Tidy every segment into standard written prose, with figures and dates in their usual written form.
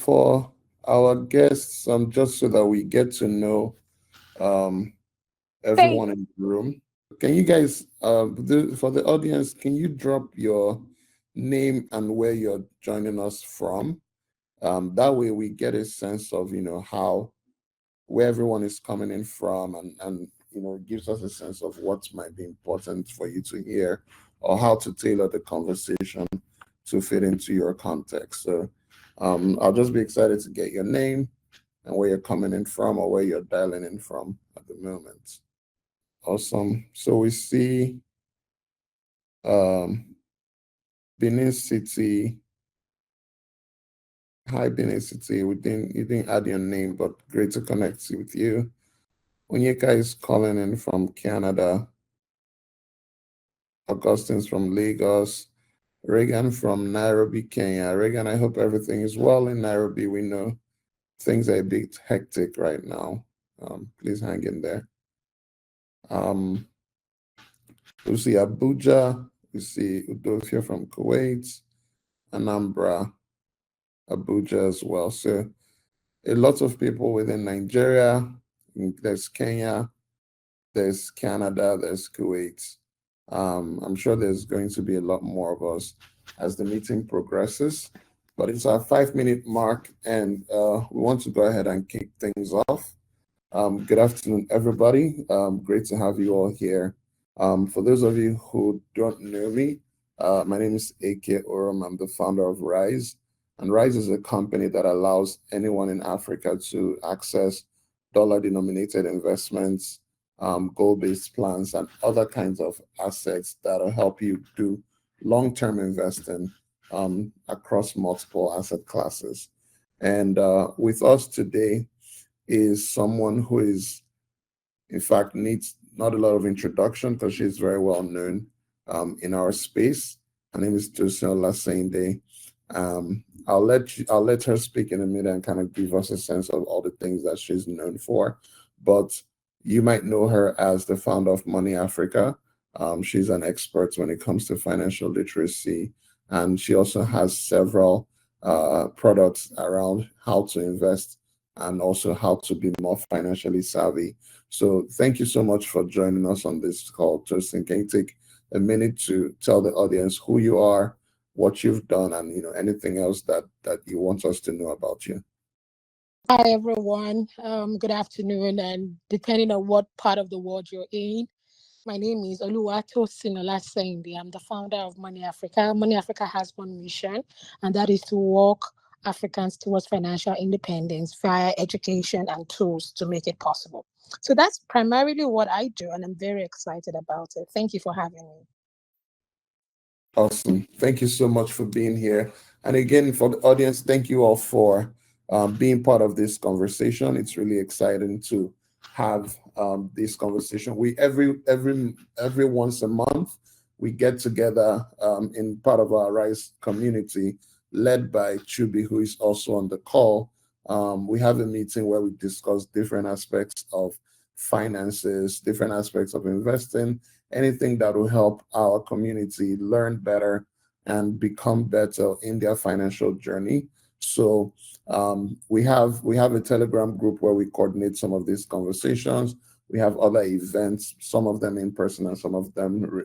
for our guests, just so that we get to know um, Hey, everyone in the room, can you guys, for the audience, can you drop your name and where you're joining us from? That way we get a sense of, how where everyone is coming in from, and gives us a sense of what might be important for you to hear, or how to tailor the conversation to fit into your context. So I'll just be excited to get your name and where you're coming in from, or where you're dialing in from at the moment. Awesome. So we see um, Benin City. Hi, Benin City. You didn't add your name, but great to connect with you. Onyeka is calling in from Canada. Augustine's from Lagos. Reagan from Nairobi, Kenya. Reagan, I hope everything is well in Nairobi. We know things are a bit hectic right now. Please hang in there. Um, we see Abuja. We see Udofia from Kuwait, Anambra, Abuja as well. So a lot of people within Nigeria. There's Kenya, there's Canada, there's Kuwait. I'm sure there's going to be a lot more of us as the meeting progresses, but it's our 5 minute mark, and we want to go ahead and kick things off. Good afternoon, everybody. Great to have you all here. For those of you who don't know me, my name is AK Oram. I'm the founder of Rise. And Rise is a company that allows anyone in Africa to access dollar denominated investments, goal based plans, and other kinds of assets that'll help you do long term investing across multiple asset classes. And with us today, is someone who is, in fact, needs not a lot of introduction because she's very well known in our space. Her name is Tosin Lasende. I'll let her speak in a minute and kind of give us a sense of all the things that she's known for. But you might know her as the founder of Money Africa. She's an expert when it comes to financial literacy, and she also has several products around how to invest and also how to be more financially savvy. So thank you so much for joining us on this call, Justin. Can you take a minute to tell the audience who you are, what you've done, and anything else that you want us to know about you? hi everyone. Good afternoon, and depending on what part of the world you're in, my name is Tosin. I'm the founder of Money Africa. Money Africa has one mission, and that is to walk Africans towards financial independence via education and tools to make it possible. So that's primarily what I do, and I'm very excited about it. Thank you for having me. Awesome. Thank you so much for being here. And again, for the audience, thank you all for being part of this conversation. It's really exciting to have this conversation. We every once a month we get together in part of our Rise community, led by Chubi, who is also on the call. We have a meeting where we discuss different aspects of finances, different aspects of investing, anything that will help our community learn better and become better in their financial journey. So we have a Telegram group where we coordinate some of these conversations. We have other events, some of them in person and some of them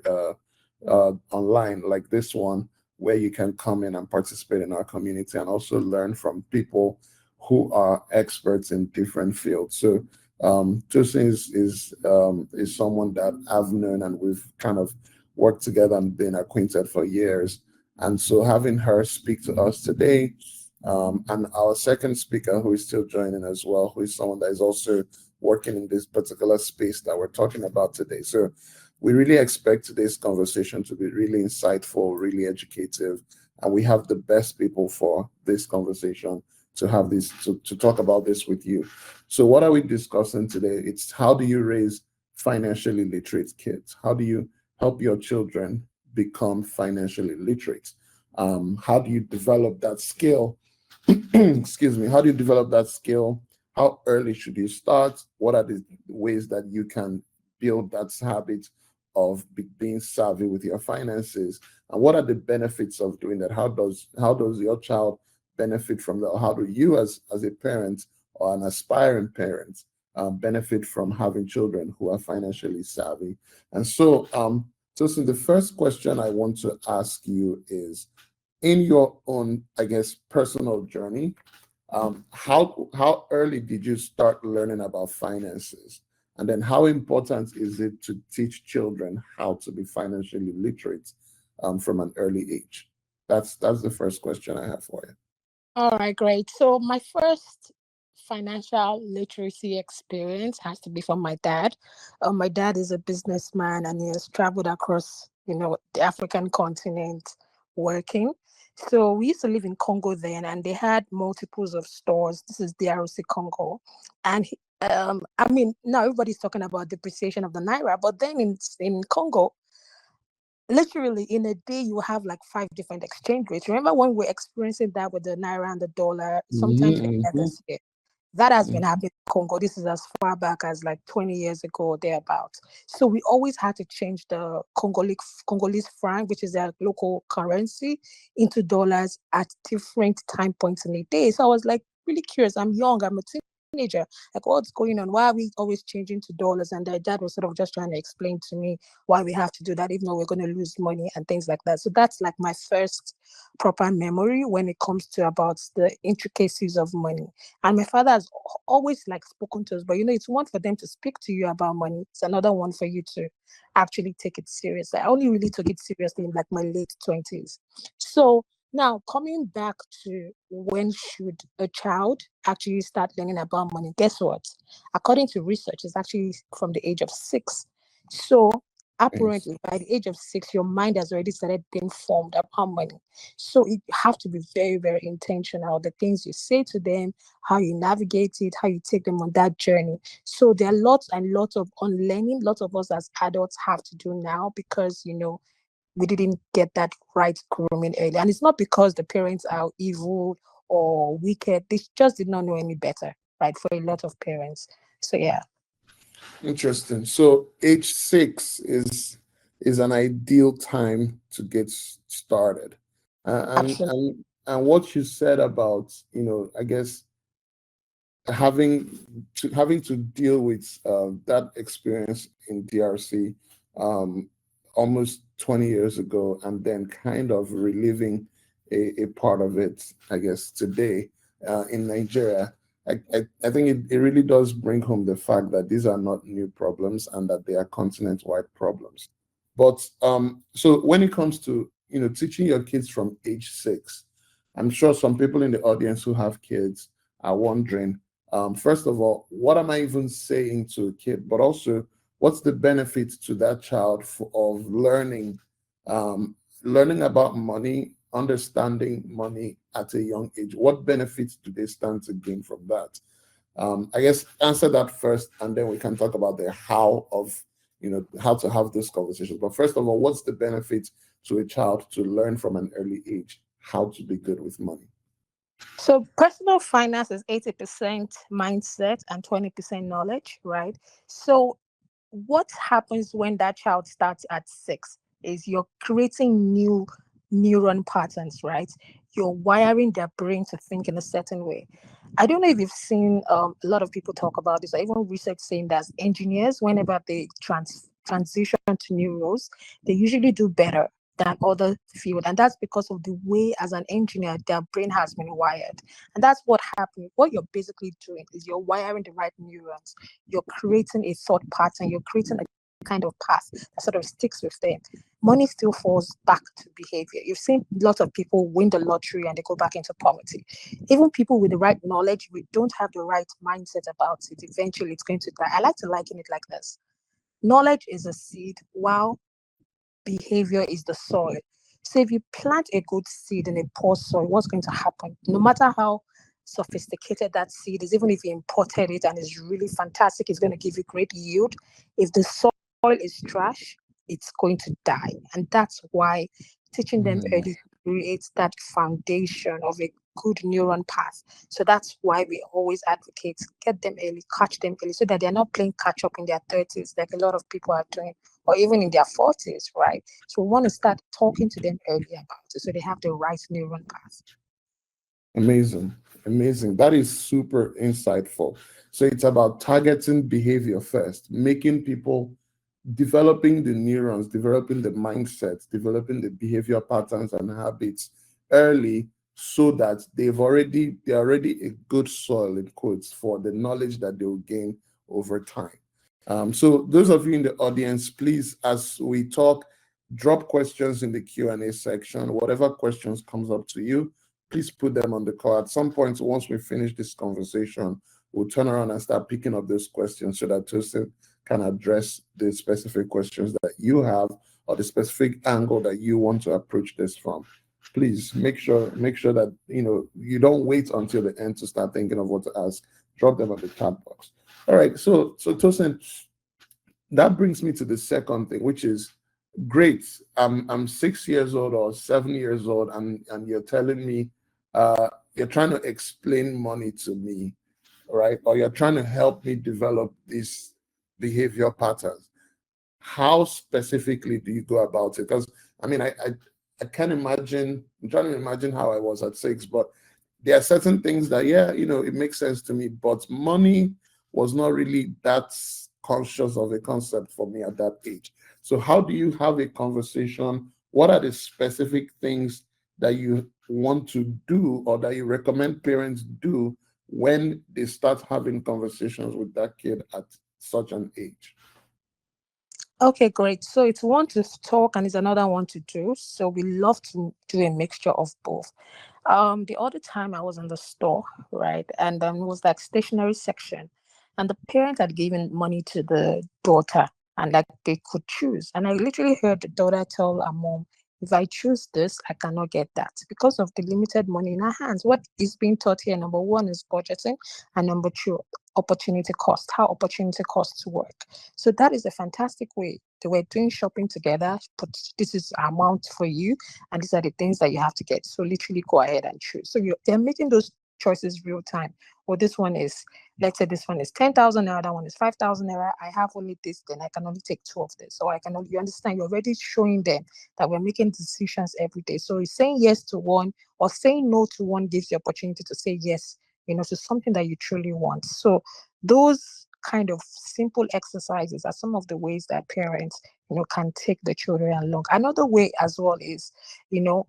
online, like this one, where you can come in and participate in our community and also learn from people who are experts in different fields. So Tosin is someone that I've known, and we've kind of worked together and been acquainted for years. And so having her speak to us today, and our second speaker who is still joining as well, who is someone that is also working in this particular space that we're talking about today. So we really expect today's conversation to be really insightful, really educative, and we have the best people for this conversation to have this to talk about this with you. So what are we discussing today? It's how do you raise financially literate kids? How do you help your children become financially literate? How do you develop that skill? Excuse me. How do you develop that skill? How early should you start? What are the ways that you can build that habit of being savvy with your finances? And what are the benefits of doing that? How does your child benefit from that? Or how do you, as a parent or an aspiring parent, benefit from having children who are financially savvy? And so, Tosin, the first question I want to ask you is, in your own, I guess, personal journey, how early did you start learning about finances? And then how important is it to teach children how to be financially literate from an early age? That's the first question I have for you. All right, great. So my first financial literacy experience has to be from my dad. My dad is a businessman and he has traveled across, the African continent working. So we used to live in Congo then, and they had multiples of stores. This is DRC Congo, and I mean, now everybody's talking about depreciation of the naira, but then in Congo, literally in a day you have like 5 different exchange rates. Remember when we're experiencing that with the naira and the dollar, sometimes Mm-hmm, this year. That has been happening in Congo. This is as far back as like 20 years ago or thereabouts. So we always had to change the Congolese franc, which is their local currency, into dollars at different time points in the day. So I was like really curious. I'm young, I'm a teenager. Like, what's going on? Why are we always changing to dollars? And the dad was sort of just trying to explain to me why we have to do that, even though we're going to lose money and things like that. So that's like my first proper memory when it comes to about the intricacies of money. And my father has always like spoken to us, but it's one for them to speak to you about money. It's another one for you to actually take it seriously. I only really took it seriously in like my late 20s. So now coming back to when should a child actually start learning about money? Guess what? According to research, it's actually from the age of 6. So yes. apparently by the age of 6, your mind has already started being formed about money. So you have to be very, very intentional. The things you say to them, how you navigate it, how you take them on that journey. So there are lots and lots of unlearning, lots of us as adults have to do now because, we didn't get that right grooming early. And it's not because the parents are evil or wicked. They just did not know any better, right? For a lot of parents. So yeah. Interesting. So age 6 is an ideal time to get started. Absolutely. And what you said about, I guess having to deal with that experience in DRC almost 20 years ago, and then kind of reliving a part of it, I guess, today in Nigeria. I think it really does bring home the fact that these are not new problems and that they are continent-wide problems. But so when it comes to teaching your kids from age 6, I'm sure some people in the audience who have kids are wondering, first of all, what am I even saying to a kid? But also, what's the benefit to that child of learning about money, understanding money at a young age? What benefits do they stand to gain from that? I guess answer that first, and then we can talk about the how of how to have those conversations. But first of all, what's the benefit to a child to learn from an early age how to be good with money? So personal finance is 80% mindset and 20% knowledge, right? So what happens when that child starts at 6 is you're creating new neuron patterns, right? You're wiring their brain to think in a certain way. I don't know if you've seen a lot of people talk about this, or even research saying that engineers, whenever they transition to new roles, they usually do better than other field, and that's because of the way as an engineer their brain has been wired. And that's what happened. What you're basically doing is you're wiring the right neurons, you're creating a thought pattern, you're creating a kind of path that sort of sticks with them. Money still falls back to behavior. You've seen lots of people win the lottery and they go back into poverty. Even people with the right knowledge, we don't have the right mindset about it. Eventually, it's going to die. I like to liken it like this: knowledge is a seed, while behavior is the soil. So if you plant a good seed in a poor soil, what's going to happen? No matter how sophisticated that seed is, even if you imported it and it's really fantastic, it's going to give you great yield. If the soil is trash, it's going to die. And that's why teaching them Mm. early creates that foundation of a good neuron path. So that's why we always advocate get them early, catch them early, so that they're not playing catch up in their 30s like a lot of people are doing, or even in their 40s, right? So we want to start talking to them early about it so they have the right neuron path. Amazing. Amazing. That is super insightful. So it's about targeting behavior first, making people developing the neurons, developing the mindsets, developing the behavior patterns and habits early so that they're already a good soil in quotes for the knowledge that they will gain over time. So those of you in the audience, please, as we talk, drop questions in the Q&A section. Whatever questions comes up to you, please put them on the call. At some point, once we finish this conversation, we'll turn around and start picking up those questions so that Tosin can address the specific questions that you have or the specific angle that you want to approach this from. Please make sure that you don't wait until the end to start thinking of what to ask. Drop them on the chat box. All right, so Tosin, that brings me to the second thing, which is great. I'm 6 years old or 7 years old, and you're telling me you're trying to explain money to me, right? Or you're trying to help me develop these behavior patterns. How specifically do you go about it? Because I mean, I can't imagine. I'm trying to imagine how I was at 6, but there are certain things that, yeah, it makes sense to me. But money was not really that conscious of a concept for me at that age. So how do you have a conversation? What are the specific things that you want to do or that you recommend parents do when they start having conversations with that kid at such an age? Okay, great. So it's one to talk and it's another one to do. So we love to do a mixture of both. The other time I was in the store, right, and it was like stationery section, and the parent had given money to the daughter, and like they could choose. And I literally heard the daughter tell her mom, "If I choose this, I cannot get that because of the limited money in her hands." What is being taught here, number one, is budgeting, and number two, opportunity cost. How opportunity costs work. So that is a fantastic way. They were doing shopping together. Put this is amount for you, and these are the things that you have to get. So literally go ahead and choose. So they're making those choices real time. Or this one is, let's say this one is 10,000 naira, that one is 5,000 naira. I have only this, then I can only take two of this. So I can only, you understand, you're already showing them that we're making decisions every day. So saying yes to one or saying no to one gives you opportunity to say yes, to something that you truly want. So those kind of simple exercises are some of the ways that parents can take the children along. Another way as well is, you know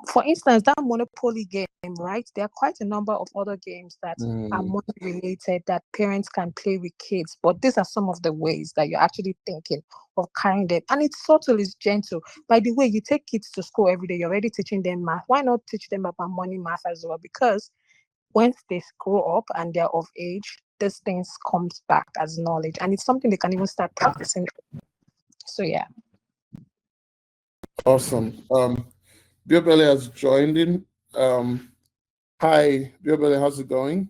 for instance, that Monopoly game, right? There are quite a number of other games that are Mm, money related that parents can play with kids. But these are some of the ways that you're actually thinking of carrying them. And it's subtle, it's gentle. By the way, you take kids to school every day, you're already teaching them math. Why not teach them about money math as well? Because once they grow up and they're of age, these things comes back as knowledge. And it's something they can even start practicing. So yeah. awesome. Biobele has joined in. Um, Hi, Biobele, how's it going?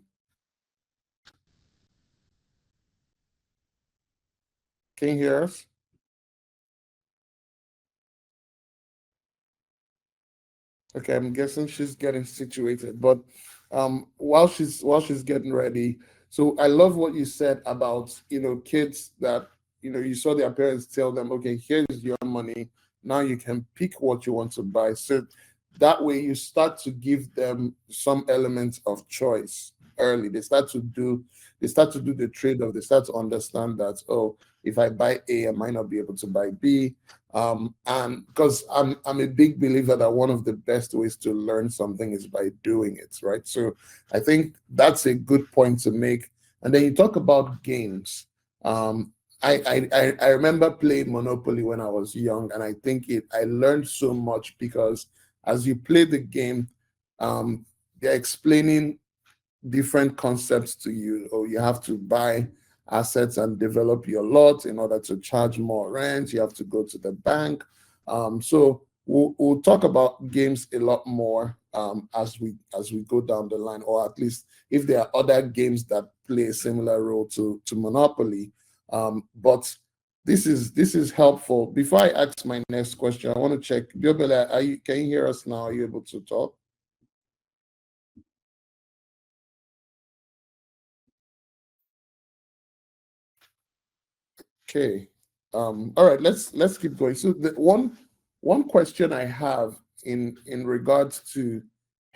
Can you hear us? Okay, I'm guessing she's getting situated, but while she's getting ready, so I love what you said about kids that you saw their parents tell them, okay, here's your money, now you can pick what you want to buy. So that way you start to give them some elements of choice early. They start to do the trade-off. They start to understand that, oh, if I buy A, I might not be able to buy B. And because I'm a big believer that one of the best ways to learn something is by doing it, right? So I think that's a good point to make. And then you talk about games. Um, I remember playing Monopoly when I was young, and I think I learned so much because as you play the game, they're explaining different concepts to you, or you have to buy assets and develop your lot in order to charge more rent. You have to go to the bank. So we'll talk about games a lot more as we go down the line, or at least if there are other games that play a similar role to Monopoly. But this is helpful. Before I ask my next question, I want to check. Biobele, can you hear us now? Are you able to talk? Okay. All right, let's keep going. So the one question I have in regards to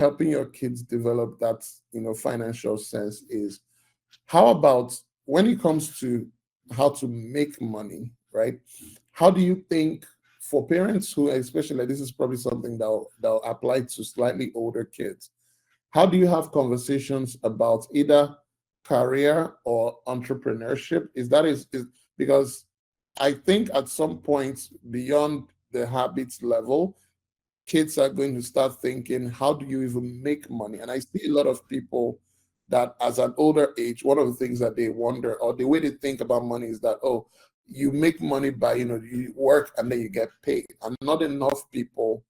helping your kids develop that, financial sense is, how about when it comes to how to make money, right? How do you think, for parents who, especially, this is probably something that'll apply to slightly older kids, how do you have conversations about either career or entrepreneurship? Is because I think at some point beyond the habits level, kids are going to start thinking, how do you even make money? And I see a lot of people that as an older age, one of the things that they wonder, or the way they think about money, is that, oh, you make money by, you work and then you get paid. And not enough people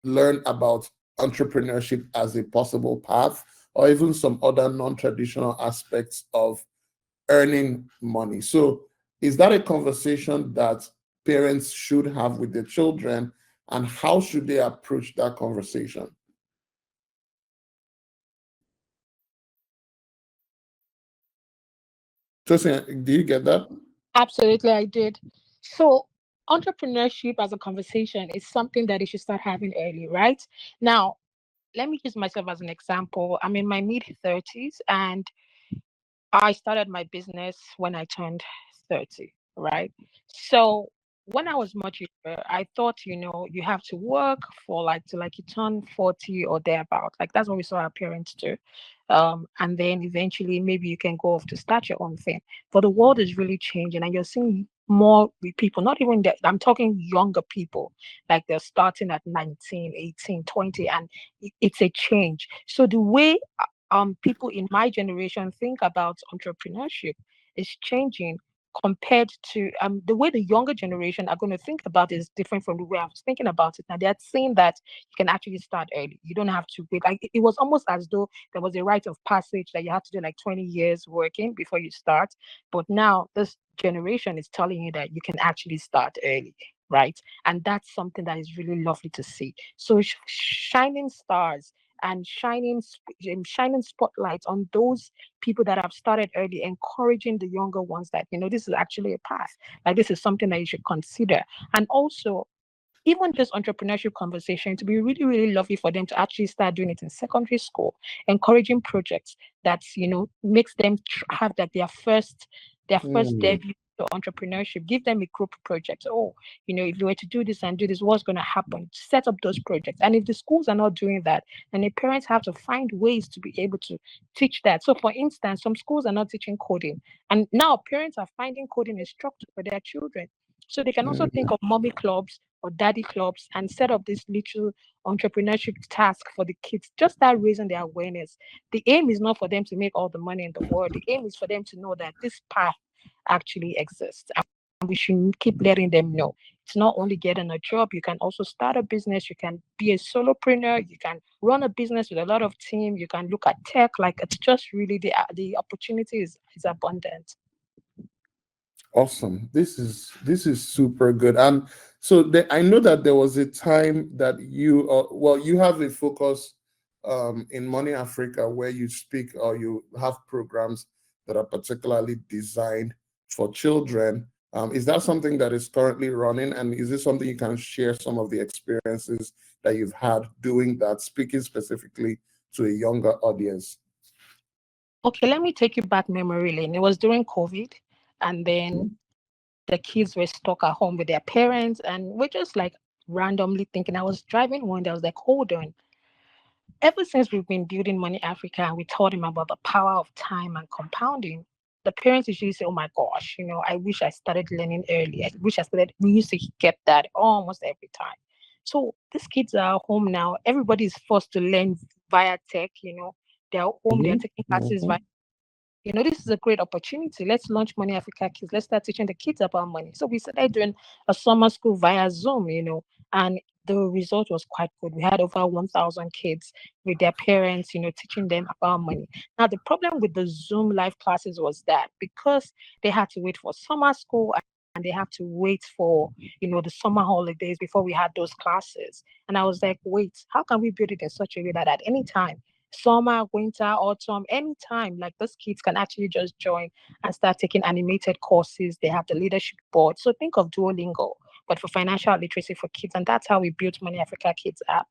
learn about entrepreneurship as a possible path, or even some other non-traditional aspects of earning money. So is that a conversation that parents should have with their children, and how should they approach that conversation? Tosin, do you get that? Absolutely, I did. So, entrepreneurship as a conversation is something that you should start having early, right? Now, let me use myself as an example. I'm in my mid 30s and I started my business when I turned 30, right? So when I was much younger, I thought, you have to work for like to like you turn 40 or thereabout. Like that's what we saw our parents do. And then eventually maybe you can go off to start your own thing. But the world is really changing and you're seeing more with people, not even that, I'm talking younger people, like they're starting at 19, 18, 20, and it's a change. So the way people in my generation think about entrepreneurship is changing compared to the way the younger generation are going to think about it is different from the way I was thinking about it. Now they're saying that you can actually start early. You don't have to wait. Like it was almost as though there was a rite of passage that you had to do like 20 years working before you start. But now this generation is telling you that you can actually start early, right? And that's something that is really lovely to see. So shining stars and shining spotlights on those people that have started early, encouraging the younger ones that this is actually a path. Like this is something that you should consider, and also even this entrepreneurship conversation to be really, really lovely for them to actually start doing it in secondary school, encouraging projects that makes them have like their first Mm, debut to entrepreneurship. Give them a group project. Oh, if you were to do this and do this, what's going to happen? Set up those projects. And if the schools are not doing that, then the parents have to find ways to be able to teach that. So, for instance, some schools are not teaching coding, and now parents are finding coding instructors for their children. So they can also think mm, of mommy clubs or daddy clubs and set up this little entrepreneurship task for the kids. Just start raising their awareness. The aim is not for them to make all the money in the world. The aim is for them to know that this path actually exists. And we should keep letting them know. It's not only getting a job, you can also start a business, you can be a solopreneur, you can run a business with a lot of team, you can look at tech. Like it's just really the opportunity is abundant. awesome. This is super good. And so I know that there was a time that you have a focus in Money Africa where you speak, or you have programs that are particularly designed for children. Is that something that is currently running? And is this something you can share some of the experiences that you've had doing that, speaking specifically to a younger audience? Okay, let me take you back memory lane. It was during COVID, and then the kids were stuck at home with their parents, and we're just like randomly thinking. I was driving one day, I was like, hold on. Ever since we've been building Money Africa and we taught him about the power of time and compounding, the parents usually say, oh my gosh, I wish I started learning early. I wish I started. We used to get that almost every time. So these kids are home now. Everybody is forced to learn via tech. They're home, they're Hmm. taking classes via this is a great opportunity. Let's launch Money Africa Kids. Let's start teaching the kids about money. So we started doing a summer school via Zoom, and the result was quite good. We had over 1,000 kids with their parents, teaching them about money. Now, the problem with the Zoom live classes was that because they had to wait for summer school and they have to wait for, the summer holidays before we had those classes. And I was like, wait, how can we build it in such a way that at any time, summer, winter, autumn, anytime, like those kids can actually just join and start taking animated courses. They have the leadership board. So think of Duolingo. but for financial literacy for kids. And that's how we built Money Africa Kids app.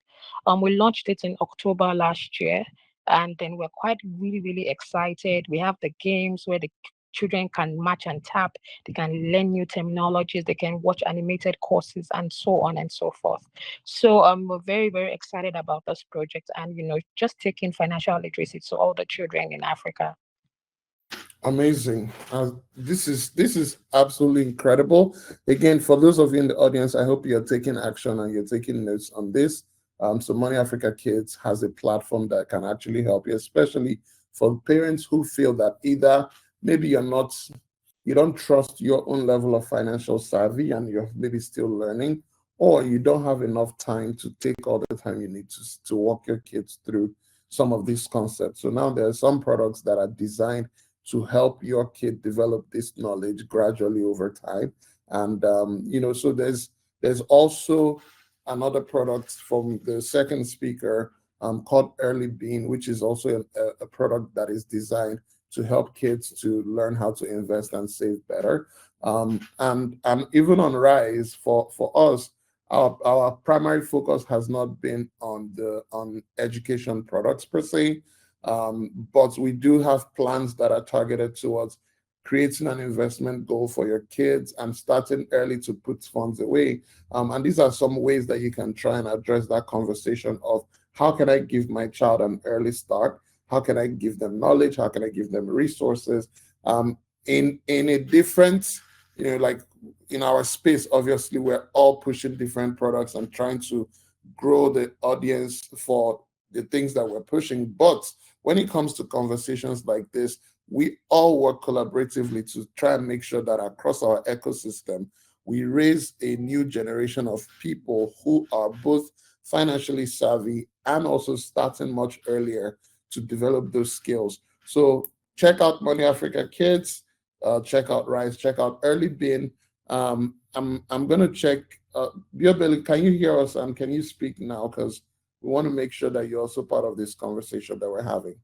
We launched it in October last year, and then we're quite really excited. We have the games where the children can match and tap, they can learn new terminologies, they can watch animated courses, and so on and so forth. So we're very excited about this project, and just taking financial literacy to all the children in Africa. Amazing. This is absolutely incredible. Again, for those of you in the audience, I hope you're taking action and you're taking notes on this. So Money Africa Kids has a platform that can actually help you, especially for parents who feel that either maybe you don't trust your own level of financial savvy and you're maybe still learning, or you don't have enough time to take all the time you need to walk your kids through some of these concepts. So now there are some products that are designed to help your kid develop this knowledge gradually over time. And so there's also another product from the second speaker called Early Bean, which is also a product that is designed to help kids to learn how to invest and save better. And even on Rise, for us, our primary focus has not been on education products per se, but we do have plans that are targeted towards creating an investment goal for your kids and starting early to put funds away. And these are some ways that you can try and address that conversation of how can I give my child an early start? How can I give them knowledge? How can I give them resources? In a different, like in our space, obviously, we're all pushing different products and trying to grow the audience for the things that we're pushing. But when it comes to conversations like this, we all work collaboratively to try and make sure that across our ecosystem, we raise a new generation of people who are both financially savvy and also starting much earlier to develop those skills. So check out Money Africa Kids, check out Rise, check out Early Bean. I'm gonna check. Biobele, can you hear us and can you speak now? Because we want to make sure that you're also part of this conversation that we're having.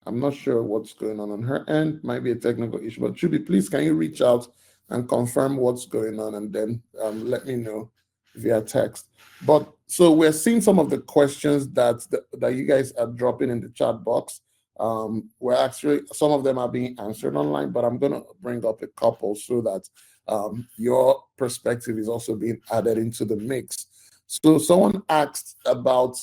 I'm not sure what's going on her end. Might be a technical issue, but Chubi, please, can you reach out and confirm what's going on, and then let me know via text. But so we're seeing some of the questions that you guys are dropping in the chat box. We're actually, some of them are being answered online, but I'm gonna bring up a couple so that your perspective is also being added into the mix. So someone asked about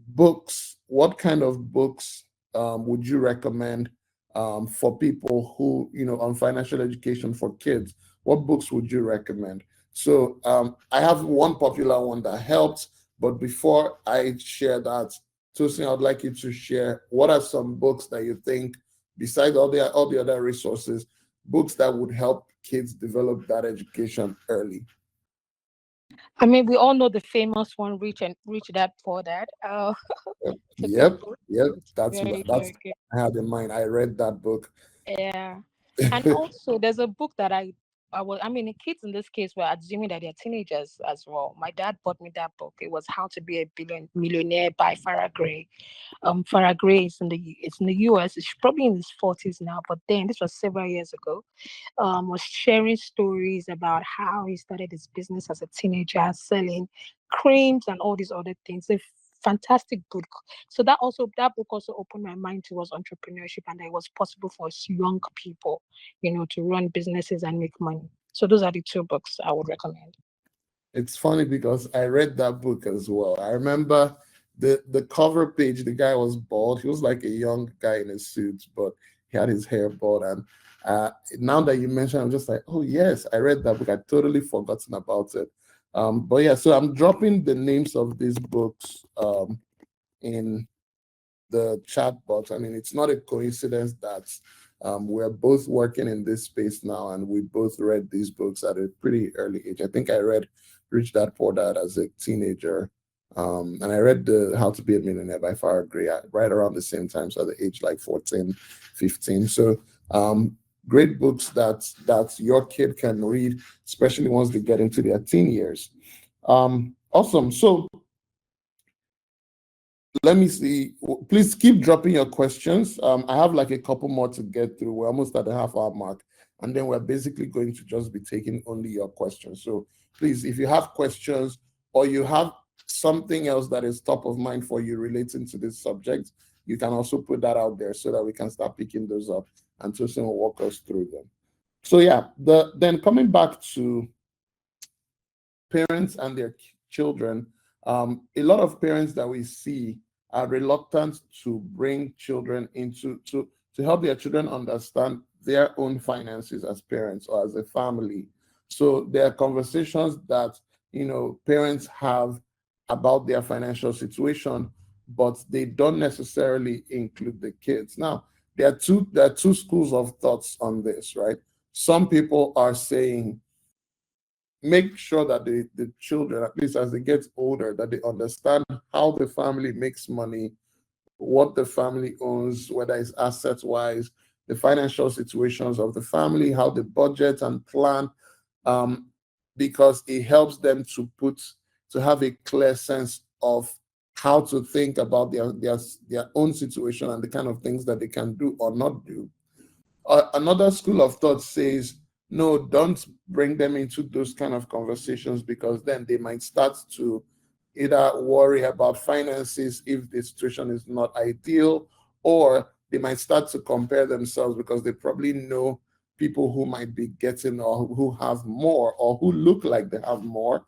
books. What kind of books would you recommend for people who, on financial education for kids? What books would you recommend? So I have one popular one that helps, but before I share that, Tosin, I'd like you to share what are some books that you think, besides all the other resources, books that would help kids develop that education early. I mean, we all know the famous one, Rich Dad Poor Dad. It's a good Yep, book. yep. It's That's very, that's very good. I had in mind. I read that book. Yeah. And also there's a book that I mean, the kids in this case were assuming that they're teenagers as well. My dad bought me that book. It was How to Be a Billion Millionaire by Farah Gray. Farah Gray is in the US. It's probably in his 40s now, but then this was several years ago. Was sharing stories about how he started his business as a teenager, selling creams and all these other things. A fantastic book. So that book also opened my mind towards entrepreneurship, and that it was possible for us young people, to run businesses and make money. So those are the two books I would recommend. It's funny because I read that book as well. I remember the cover page, the guy was bald. He was like a young guy in a suit, but he had his hair bald. And now that you mentioned, I'm just like, oh yes, I read that book. I totally forgotten about it. But yeah, so I'm dropping the names of these books in the chat box. I mean, it's not a coincidence that we're both working in this space now, and we both read these books at a pretty early age. I think I read Rich Dad Poor Dad as a teenager, and I read the How to Be a Millionaire by Farah Gray right around the same time, so at the age like 14, 15. So great books that your kid can read, especially once they get into their teen years. Awesome. So let me see. Please keep dropping your questions. I have like a couple more to get through. We're almost at the half hour mark. and then we're basically going to just be taking only your questions. So please, if you have questions or you have something else that is top of mind for you relating to this subject, you can also put that out there so that we can start picking those up and Tosin will walk us through them. So yeah, then coming back to parents and their children, a lot of parents that we see are reluctant to bring children into to help their children understand their own finances as parents or as a family. So there are conversations that parents have about their financial situation, but they don't necessarily include the kids. Now, there are two schools of thoughts on this, right? Some people are saying make sure that the children, at least as they get older, that they understand how the family makes money, what the family owns, whether it's assets wise, the financial situations of the family, how they budget and plan, um, because it helps them to have a clear sense of how to think about their own situation and the kind of things that they can do or not do. Another school of thought says, no, don't bring them into those kind of conversations because then they might start to either worry about finances if the situation is not ideal, or they might start to compare themselves because they probably know people who might be getting or who have more or who look like they have more.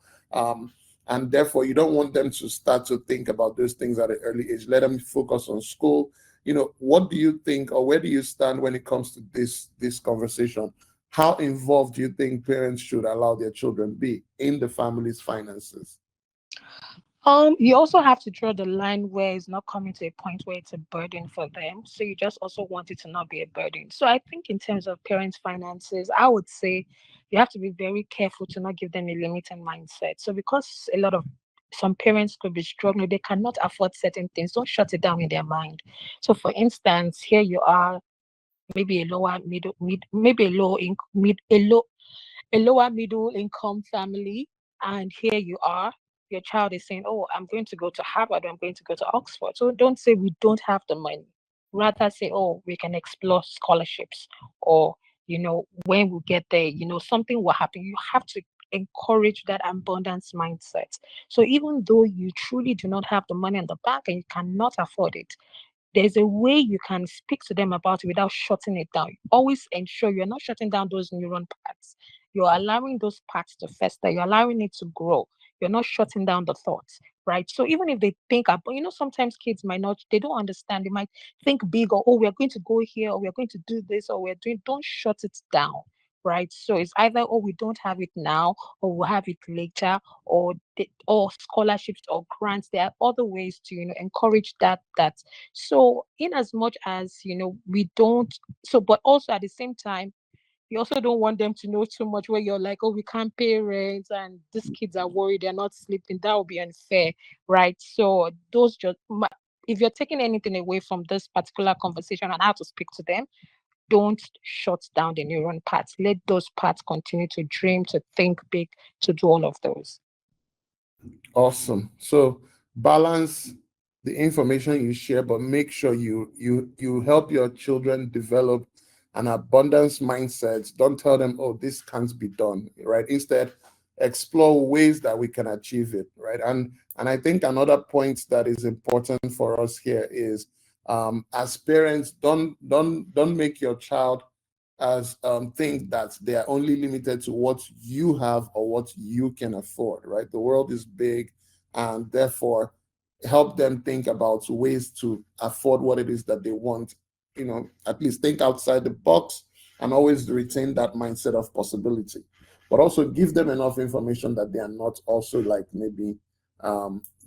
And therefore, you don't want them to start to think about those things at an early age. Let them focus on school. What do you think, or where do you stand when it comes to this conversation? How involved do you think parents should allow their children be in the family's finances? You also have to draw the line where it's not coming to a point where it's a burden for them. So you just also want it to not be a burden. So I think in terms of parents' finances, I would say you have to be very careful to not give them a limiting mindset. So because a lot of some parents could be struggling, they cannot afford certain things. Don't shut it down in their mind. So for instance, here you are, maybe a lower middle mid maybe a low in mid a lower middle income family, and here you are, your child is saying, oh, I'm going to go to Harvard, I'm going to go to Oxford. So don't say we don't have the money, rather say, oh, we can explore scholarships, or when we get there, something will happen. You have to encourage that abundance mindset. So even though you truly do not have the money in the bank and you cannot afford it, there's a way you can speak to them about it without shutting it down. Always ensure you're not shutting down those neuron paths. You're allowing those paths to fester. You're allowing it to grow. You're not shutting down the thoughts, right? So even if they think about, sometimes kids might not, they don't understand. They might think big, or, oh, we're going to go here, or we're going to do this, or don't shut it down, right? So it's either, oh, we don't have it now, or we'll have it later, or scholarships or grants. There are other ways to, encourage that. So in as much as, we don't, so, but also at the same time, you also don't want them to know too much where you're like, oh, we can't pay rent and these kids are worried they're not sleeping. That would be unfair, right? So if you're taking anything away from this particular conversation and how to speak to them, don't shut down the neuron parts. Let those parts continue to dream, to think big, to do all of those. Awesome. So balance the information you share, but make sure you help your children develop an abundance mindset. Don't tell them, oh, this can't be done, right? Instead, explore ways that we can achieve it, right? And I think another point that is important for us here is, as parents, don't make your child as think that they are only limited to what you have or what you can afford, right? The world is big, and therefore help them think about ways to afford what it is that they want. At least think outside the box and always retain that mindset of possibility. But also give them enough information that they are not also like maybe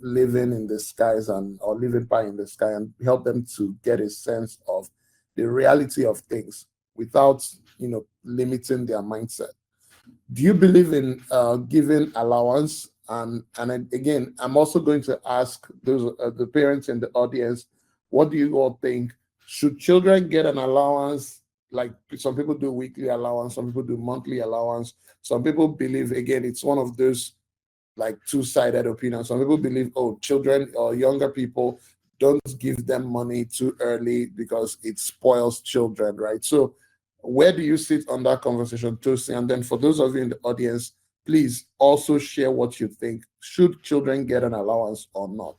living in the skies and or living pie in the sky, and help them to get a sense of the reality of things without limiting their mindset. Do you believe in giving allowance? Again, I'm also going to ask those the parents in the audience, what do you all think? Should children get an allowance? Like some people do weekly allowance, some people do monthly allowance. Some people believe, again, it's one of those like two-sided opinions. Some people believe, oh, children or younger people, don't give them money too early because it spoils children, right? So Where do you sit on that conversation, Tosi? And then for those of you in the audience, please also share what you think. Should children get an allowance or not?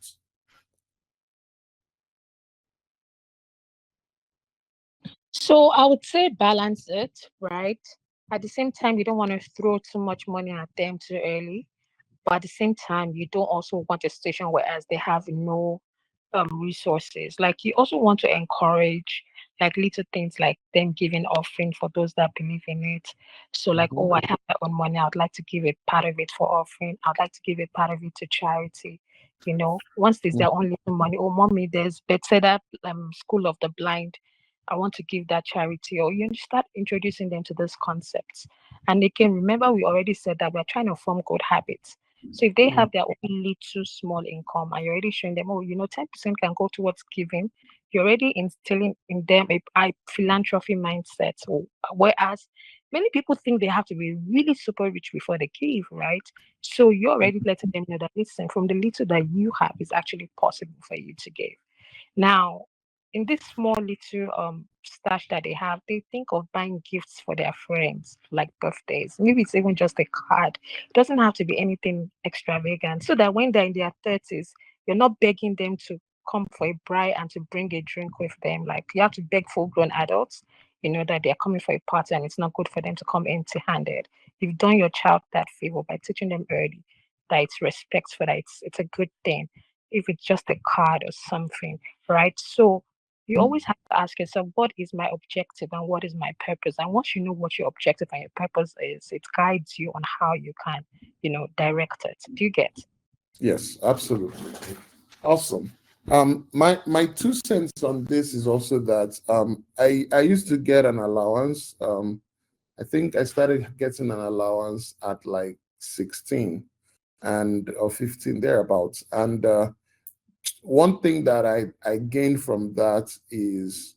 So I would say balance it, right? At the same time, you don't want to throw too much money at them too early. But at the same time, you don't also want a situation whereas they have no resources. Like you also want to encourage like little things like them giving offering for those that believe in it. So like, Mhm. oh, I have my own money. I'd like to give a part of it for offering. I'd like to give a part of it to charity. You know, once there's their own little money, oh mommy, there's Bethesda School of the Blind. I want to give that charity, or you start introducing them to those concepts. And they can remember we already said that we're trying to form good habits. So if they Mm. have their own little small income and you're already showing them, oh, 10% can go towards giving, you're already instilling in them a philanthropy mindset. So, whereas many people think they have to be really super rich before they give, right? So you're already letting them know that listen, from the little that you have, it's actually possible for you to give. Now, in this small little stash that they have, they think of buying gifts for their friends, like birthdays. Maybe it's even just a card. It doesn't have to be anything extravagant. So that when they're in their 30s, you're not begging them to come for a bride and to bring a drink with them. Like you have to beg full grown adults, that they're coming for a party and it's not good for them to come empty handed. You've done your child that favor by teaching them early that it's respect for that it's a good thing. If it's just a card or something, right? So you always have to ask yourself, what is my objective and what is my purpose? And once you know what your objective and your purpose is, it guides you on how you can, direct it. Do you get? Yes, absolutely. Awesome. My 2 cents on this is also that I used to get an allowance. I think I started getting an allowance at like 16 and or 15 thereabouts. And one thing that I gained from that is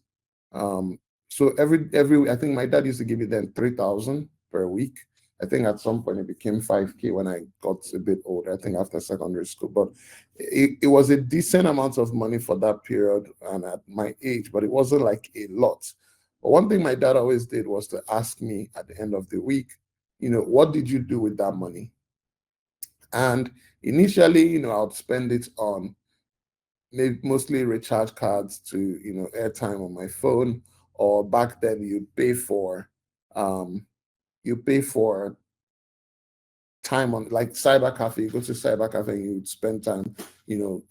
um so every I think my dad used to give me then 3,000 per week. I think at some point it became 5K when I got a bit older, I think after secondary school. But it was a decent amount of money for that period and at my age, but it wasn't like a lot. But one thing my dad always did was to ask me at the end of the week, what did you do with that money? And initially, I'd spend it on maybe mostly recharge cards to airtime on my phone, or back then um you pay for time on like cyber cafe. You go to cyber cafe and you would spend time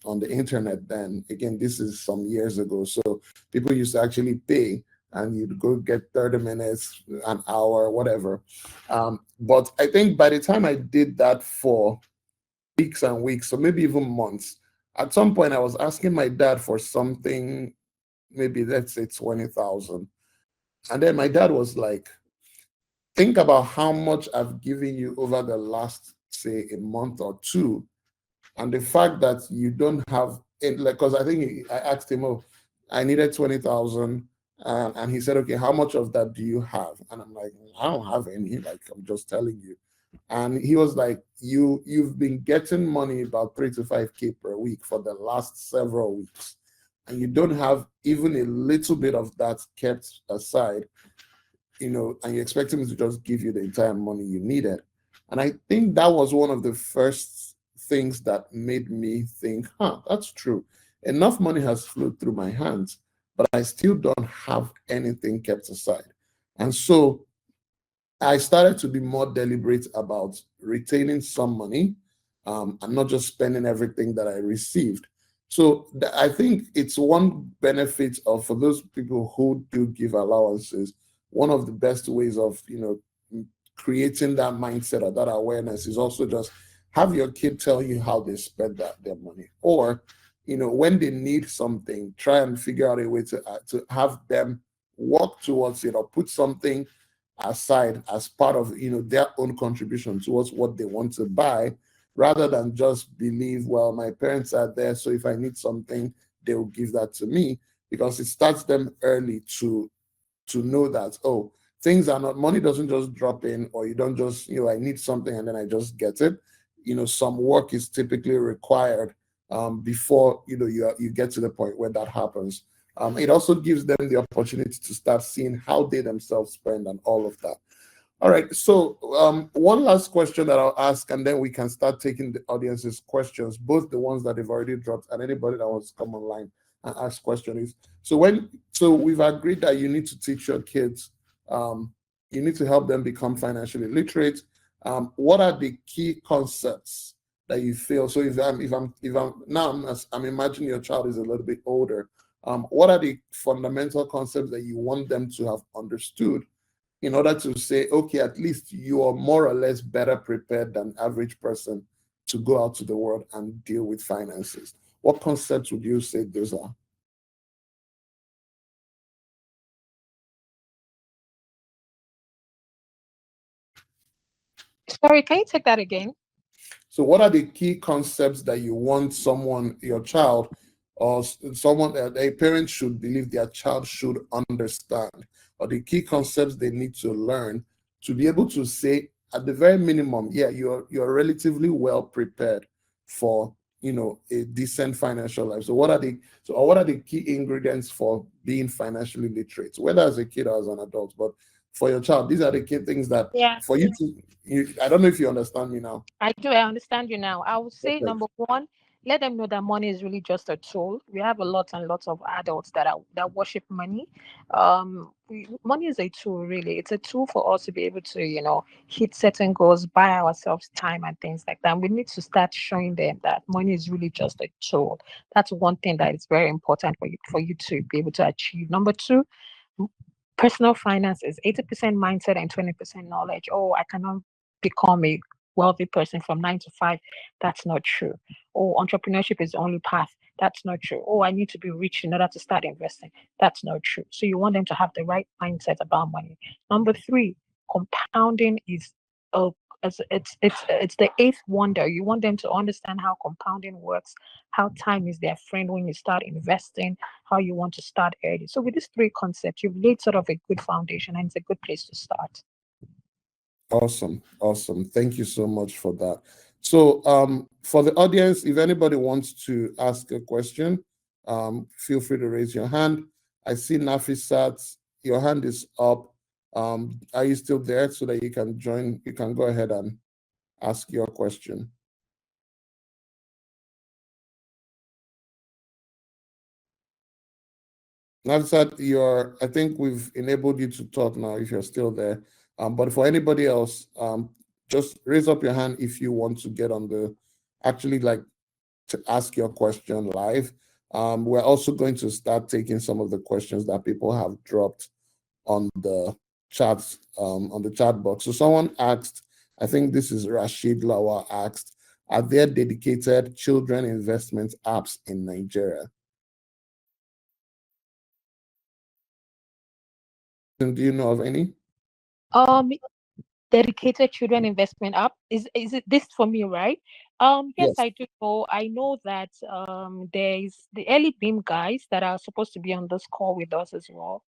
on the internet. Then again, this is some years ago, so people used to actually pay and you'd go get 30 minutes, an hour, whatever. But I think by the time I did that for weeks and weeks, or maybe even months. At some point, I was asking my dad for something, maybe let's say 20,000. And then my dad was like, think about how much I've given you over the last, say, a month or two. And the fact that you don't have it, like, because I think I asked him, oh, I needed 20,000. And he said, okay, how much of that do you have? And I'm like, I don't have any. Like, I'm just telling you. And he was like, you've been getting money about 3 to 5K per week for the last several weeks, and you don't have even a little bit of that kept aside, and you're expecting me to just give you the entire money you needed. And I think that was one of the first things that made me think, that's true. Enough money has flowed through my hands, but I still don't have anything kept aside. And so I started to be more deliberate about retaining some money, and not just spending everything that I received. So I think it's one benefit of, for those people who do give allowances, one of the best ways of creating that mindset or that awareness is also just have your kid tell you how they spend their money, or when they need something, try and figure out a way to have them work towards it, or put something aside as part of their own contribution towards what they want to buy, rather than just believe, well, my parents are there, so if I need something they will give that to me. Because it starts them early to know that, oh, things are not, money doesn't just drop in, or you don't just I need something and then I just get it. Some work is typically required before you get to the point where that happens. It also gives them the opportunity to start seeing how they themselves spend and all of that. All right, so one last question that I'll ask, and then we can start taking the audience's questions, both the ones that they've already dropped and anybody that wants to come online and ask questions. So we've agreed that you need to teach your kids, you need to help them become financially literate. What are the key concepts that you feel? So I'm imagining your child is a little bit older. What are the fundamental concepts that you want them to have understood in order to say, okay, at least you are more or less better prepared than average person to go out to the world and deal with finances? What concepts would you say those are? Sorry, can you take that again? So what are the key concepts that you want someone, your child, or someone that a parent should believe their child should understand, or the key concepts they need to learn to be able to say, at the very minimum, yeah, you're relatively well prepared for a decent financial life. So what are the key ingredients for being financially literate, whether as a kid or as an adult? But for your child, these are the key things that Yeah. for you to I don't know if you understand me now. I do. I understand you now. I would say Perfect. number one, let them know that money is really just a tool. We have a lot and lots of adults that worship money. Money is a tool, really. It's a tool for us to be able to, hit certain goals, buy ourselves time and things like that. And we need to start showing them that money is really just a tool. That's one thing that is very important for you to be able to achieve. Number two, personal finances, 80% mindset and 20% knowledge. Oh, I cannot become a wealthy person from 9 to 5. That's not true. Oh, entrepreneurship is the only path. That's not true. Oh, I need to be rich in order to start investing. That's not true. So you want them to have the right mindset about money. Number three, compounding is a it's the eighth wonder. You want them to understand how compounding works, how time is their friend when you start investing, how you want to start early. So with these three concepts, you've laid sort of a good foundation, and it's a good place to start. Awesome. Awesome. Thank you so much for that. So, for the audience, if anybody wants to ask a question, feel free to raise your hand. I see Nafisat, your hand is up. Are you still there so that you can join? You can go ahead and ask your question. Nafisat, I think we've enabled you to talk now if you're still there. But for anybody else, just raise up your hand if you want to get on the actually like to ask your question live. We're also going to start taking some of the questions that people have dropped on the chat box. So someone asked, I think this is Rashid Lawa asked, are there dedicated children investment apps in Nigeria? And do you know of any? Um, Dedicated children investment app, is it this for me, right? Yes, Yes. I do know. I know that there's the early beam guys that are supposed to be on this call with us as well.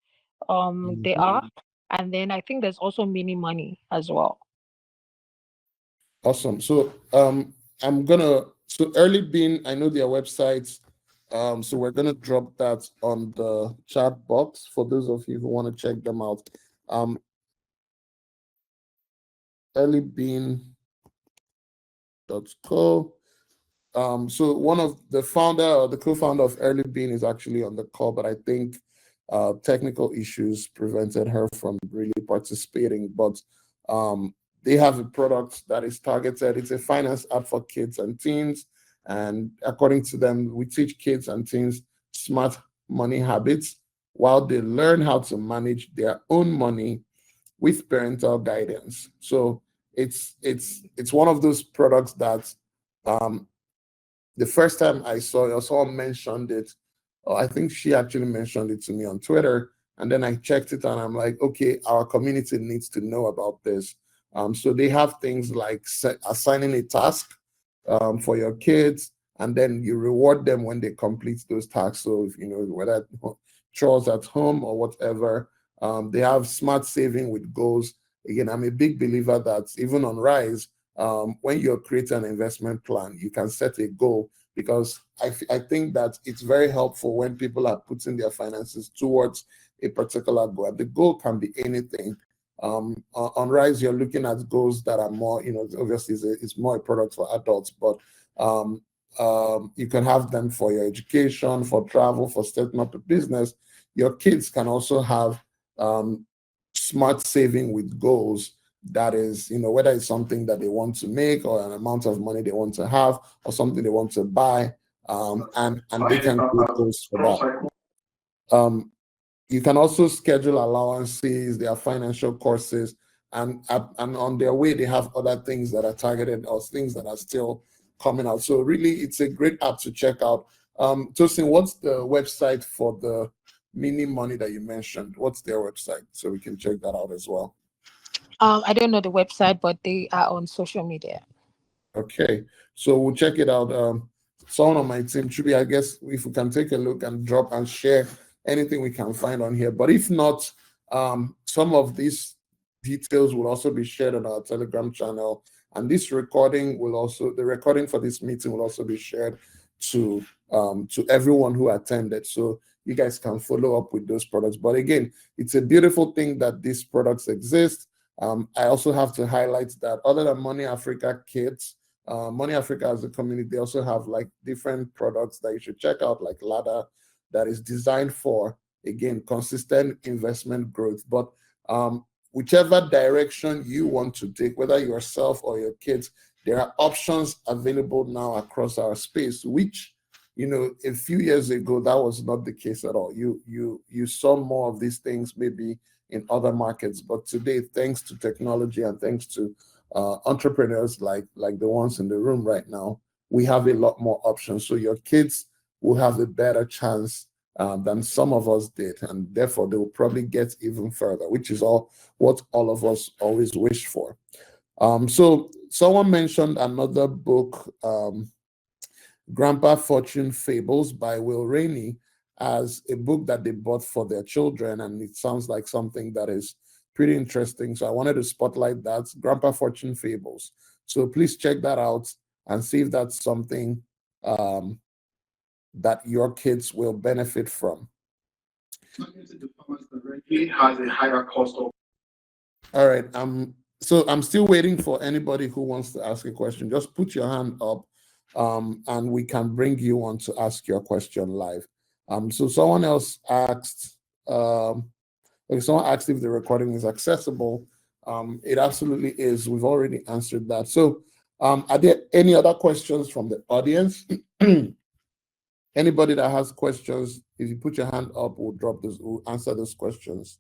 They Mhm. are, and then I think there's also mini money as well. Awesome. So so Early Bean, I know their websites. So we're gonna drop that on the chat box for those of you who want to check them out. Earlybean.co. So one of the founder or the co-founder of Early Bean is actually on the call, but I think technical issues prevented her from really participating. But they have a product that is targeted. It's a finance app for kids and teens. And according to them, we teach kids and teens smart money habits while they learn how to manage their own money with parental guidance. So it's one of those products that um, the first time I saw it, or someone mentioned it, or I think she actually mentioned it to me on Twitter. And then I checked it and I'm like, okay, our community needs to know about this. So they have things like assigning a task for your kids, and then you reward them when they complete those tasks. So if whether chores at home or whatever, they have smart saving with goals. Again, I'm a big believer that even on Rise, when you're creating an investment plan, you can set a goal because I think that it's very helpful when people are putting their finances towards a particular goal. And the goal can be anything. On Rise, you're looking at goals that are more, obviously it's more a product for adults, but you can have them for your education, for travel, for starting up a business. Your kids can also have smart saving with goals. That is, whether it's something that they want to make or an amount of money they want to have or something they want to buy, and they can create goals for that. You can also schedule allowances, their financial courses, and on their way they have other things that are targeted or things that are still coming out. So really, it's a great app to check out. Tosin, what's the website for the mini money that you mentioned? What's their website so we can check that out as well? I don't know the website, but they are on social media. Okay, so we'll check it out. Someone on my team, Chubi, I guess if we can take a look and drop and share anything we can find on here. But if not, some of these details will also be shared on our Telegram channel. And this recording will also, the recording for this meeting will also be shared to everyone who attended. So you guys can follow up with those products. But again, it's a beautiful thing that these products exist. I also have to highlight that other than Money Africa Kids, Money Africa as a community, they also have like different products that you should check out, like Ladder, that is designed for, again, consistent investment growth. But whichever direction you want to take, whether yourself or your kids, there are options available now across our space, which, a few years ago, that was not the case at all. You saw more of these things maybe in other markets, but today, thanks to technology and thanks to entrepreneurs like the ones in the room right now, we have a lot more options. So your kids will have a better chance than some of us did, and therefore they will probably get even further, which is what all of us always wish for. So someone mentioned another book, Grandpa Fortune Fables by Will Rainey, as a book that they bought for their children, and it sounds like something that is pretty interesting. So I wanted to spotlight that, Grandpa Fortune Fables. So please check that out and see if that's something that your kids will benefit from. Has a higher cost of. All right. So I'm still waiting for anybody who wants to ask a question. Just put your hand up, and we can bring you on to ask your question live. So someone else asked, someone asked if the recording is accessible. It absolutely is. We've already answered that. So are there any other questions from the audience? Anybody that has questions, if you put your hand up, we'll answer those questions.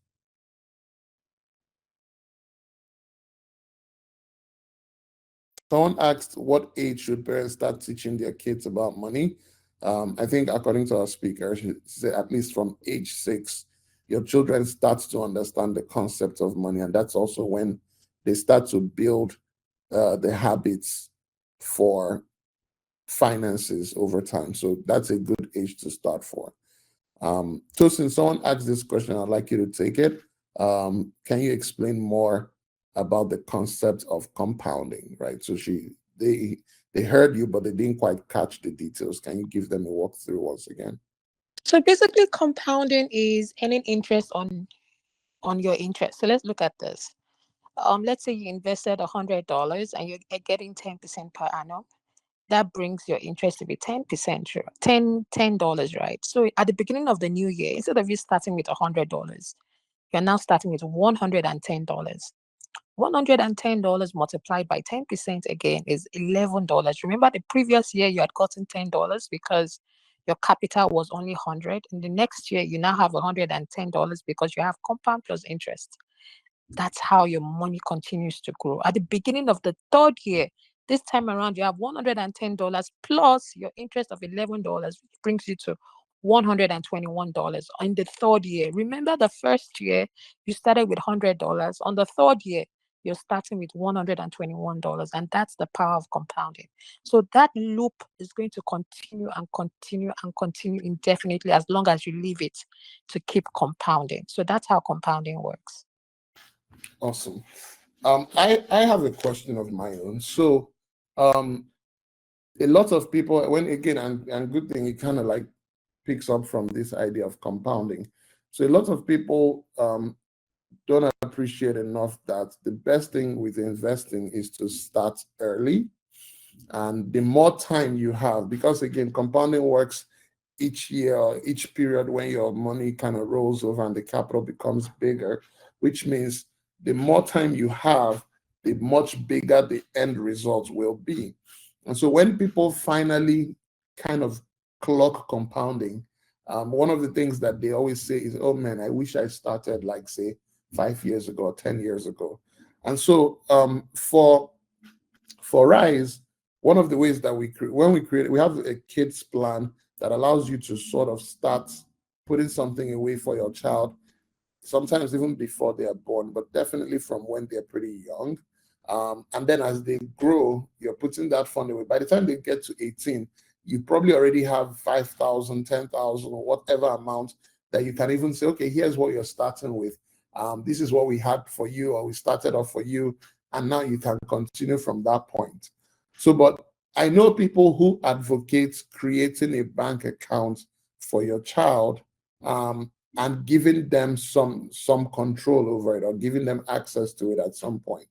Someone asked, what age should parents start teaching their kids about money? I think according to our speaker, she said at least from age 6, your children start to understand the concept of money. And that's also when they start to build the habits for finances over time. So that's a good age to start for. Tosin, someone asked this question, I'd like you to take it. Can you explain more about the concept of compounding, right? So they heard you, but they didn't quite catch the details. Can you give them a walkthrough once again? So basically, compounding is earning interest on your interest. So let's look at this. Let's say you invested $100 and you're getting 10% per annum. That brings your interest to be 10%, sure. $10, right? So at the beginning of the new year, instead of you starting with $100, you're now starting with $110. $110 multiplied by 10% again is $11. Remember, the previous year you had gotten $10 because your capital was only 100. In the next year, you now have $110 because you have compound plus interest. That's how your money continues to grow. At the beginning of the third year, this time around, you have $110 plus your interest of $11, which brings you to $121 in the third year. Remember, the first year you started with $100. On the third year, you're starting with $121, and that's the power of compounding. So that loop is going to continue and continue and continue indefinitely as long as you leave it to keep compounding. So that's how compounding works. Awesome. I have a question of my own. So a lot of people, when again, and good thing, it kind of like picks up from this idea of compounding. So a lot of people don't appreciate enough that the best thing with investing is to start early. And the more time you have, because again, compounding works each year, each period when your money kind of rolls over and the capital becomes bigger, which means the more time you have, the much bigger the end result will be. And so when people finally kind of clock compounding, one of the things that they always say is, oh man, I wish I started like, say, 5 years ago or 10 years ago. And so for Rise, one of the ways that when we create, we have a kids plan that allows you to sort of start putting something away for your child, sometimes even before they are born, but definitely from when they're pretty young. And then as they grow, you're putting that fund away. By the time they get to 18, you probably already have 5,000, 10,000, or whatever amount that you can even say, okay, here's what you're starting with. This is what we had for you, or we started off for you. And now you can continue from that point. So, but I know people who advocate creating a bank account for your child, and giving them some control over it, or giving them access to it at some point.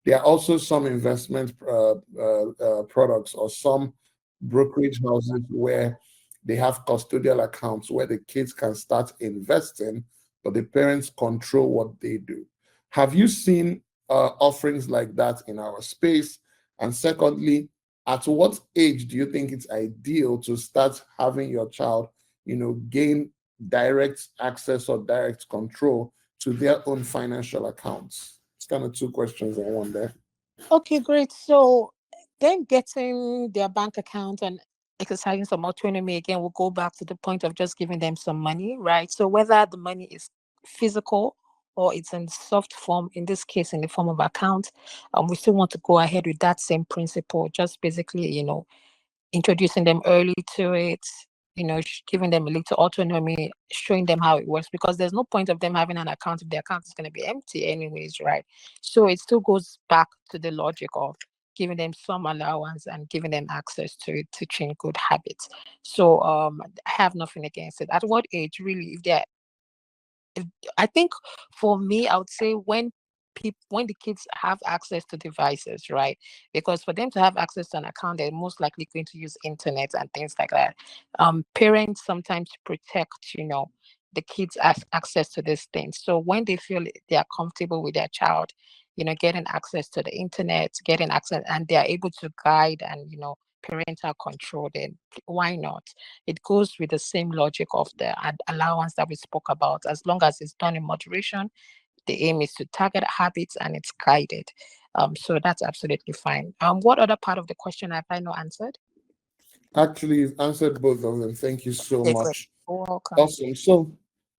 There are also some investment products or some brokerage houses where they have custodial accounts where the kids can start investing, but the parents control what they do. Have you seen offerings like that in our space? And secondly, at what age do you think it's ideal to start having your child, gain direct access or direct control to their own financial accounts? It's kind of two questions in one there. Okay, great. So then getting their bank account and exercising some autonomy again, we'll go back to the point of just giving them some money, right? So whether the money is physical or it's in soft form, in this case, in the form of account, we still want to go ahead with that same principle, just basically, introducing them early to it, giving them a little autonomy, showing them how it works, because there's no point of them having an account if the account is going to be empty anyways, right? So it still goes back to the logic of giving them some allowance and giving them access to it to change good habits. So I have nothing against it. At what age, really, if I think for me, I would say when the kids have access to devices, right? Because for them to have access to an account, they're most likely going to use internet and things like that. Parents sometimes protect, the kids access to these things. So when they feel they are comfortable with their child, getting access to the internet, getting access, and they are able to guide and parental control, then why not? It goes with the same logic of the allowance that we spoke about. As long as it's done in moderation, the aim is to target habits and it's guided. So that's absolutely fine. What other part of the question have I not answered? Actually, you've answered both of them. Thank you so Okay, great. much. Welcome. Awesome. So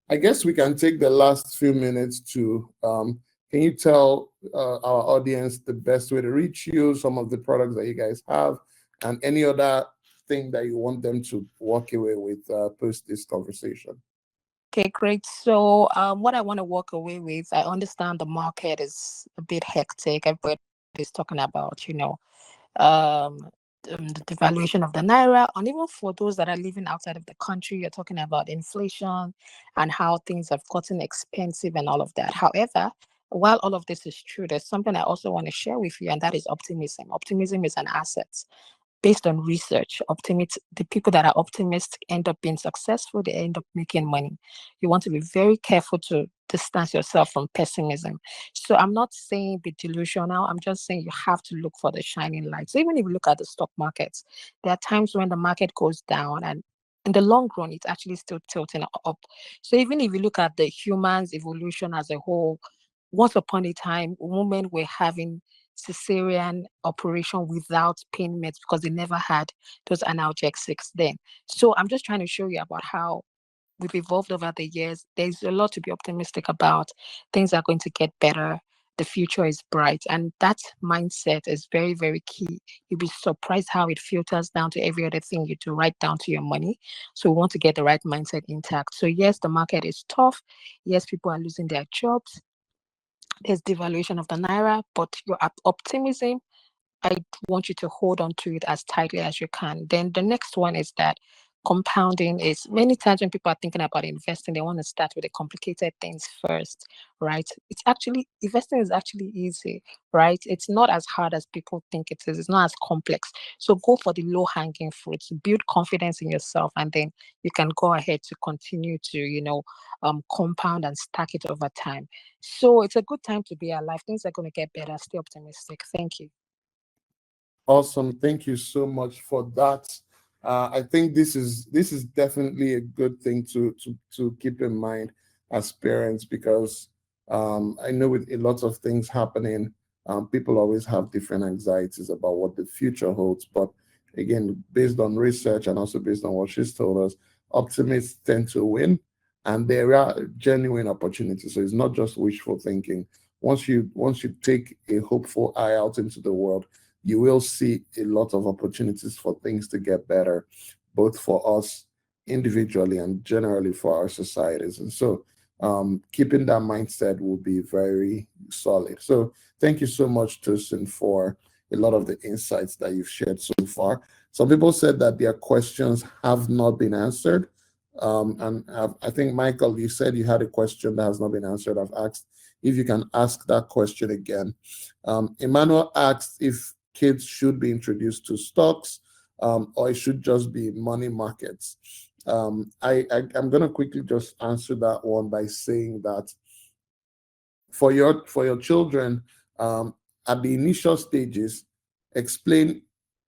I guess we can take the last few minutes to, can you tell our audience the best way to reach you, some of the products that you guys have, and any other thing that you want them to walk away with post this conversation? Okay, great. So, what I want to walk away with, I understand the market is a bit hectic. Everybody's talking about, um, the devaluation of the naira, and even for those that are living outside of the country, you're talking about inflation and how things have gotten expensive and all of that. However, while all of this is true, there's something I also want to share with you, and that is optimism. Optimism is an asset based on research. The people that are optimistic end up being successful, they end up making money. You want to be very careful to distance yourself from pessimism. So I'm not saying be delusional, I'm just saying you have to look for the shining lights. So even if you look at the stock markets, there are times when the market goes down, and in the long run it's actually still tilting up. So even if you look at the humans evolution as a whole, once upon a time women were having cesarean operation without pain meds because they never had those analgesics then. So I'm just trying to show you about how we've evolved over the years. There's a lot to be optimistic about. Things are going to get better. The future is bright. And that mindset is very, very key. You'll be surprised how it filters down to every other thing you do, right down to your money. So we want to get the right mindset intact. So yes, the market is tough. Yes, people are losing their jobs. There's devaluation of the naira, but your optimism I want you to hold on to it as tightly as you can. Then the next one is that compounding is many times when people are thinking about investing, they want to start with the complicated things first, right? It's actually investing is actually easy, right? It's not as hard as people think it is. It's not as complex. So go for the low hanging fruits, build confidence in yourself, and then you can go ahead to continue to, compound and stack it over time. So it's a good time to be alive. Things are going to get better. Stay optimistic. Thank you. Awesome. Thank you so much for that. I think this is definitely a good thing to keep in mind as parents, because I know with a lot of things happening, people always have different anxieties about what the future holds. But again, based on research and also based on what she's told us, optimists tend to win, and there are genuine opportunities. So it's not just wishful thinking. Once you take a hopeful eye out into the world, you will see a lot of opportunities for things to get better, both for us individually and generally for our societies. And so, keeping that mindset will be very solid. So, thank you so much, Tosin, for a lot of the insights that you've shared so far. Some people said that their questions have not been answered. I think, Michael, you said you had a question that has not been answered. I've asked if you can ask that question again. Emmanuel asked if kids should be introduced to stocks, or it should just be money markets. I'm going to quickly just answer that one by saying that for your children, at the initial stages, explain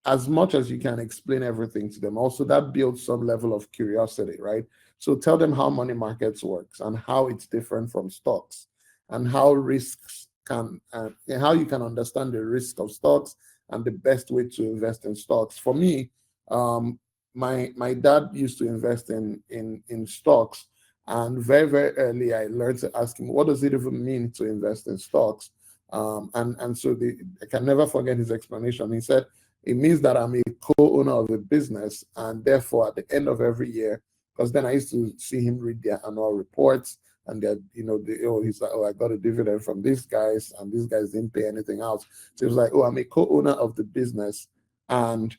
as much as you can, explain everything to them. Also, that builds some level of curiosity, right? So tell them how money markets works and how it's different from stocks, and how risks can and how you can understand the risk of stocks and the best way to invest in stocks. For me, my dad used to invest in stocks, and very, very early, I learned to ask him, what does it even mean to invest in stocks? And so I can never forget his explanation. He said, it means that I'm a co-owner of a business, and therefore, at the end of every year, because then I used to see him read their annual reports, and that he's like, oh, I got a dividend from these guys, and these guys didn't pay anything else. So he was like, oh, I'm a co-owner of the business, and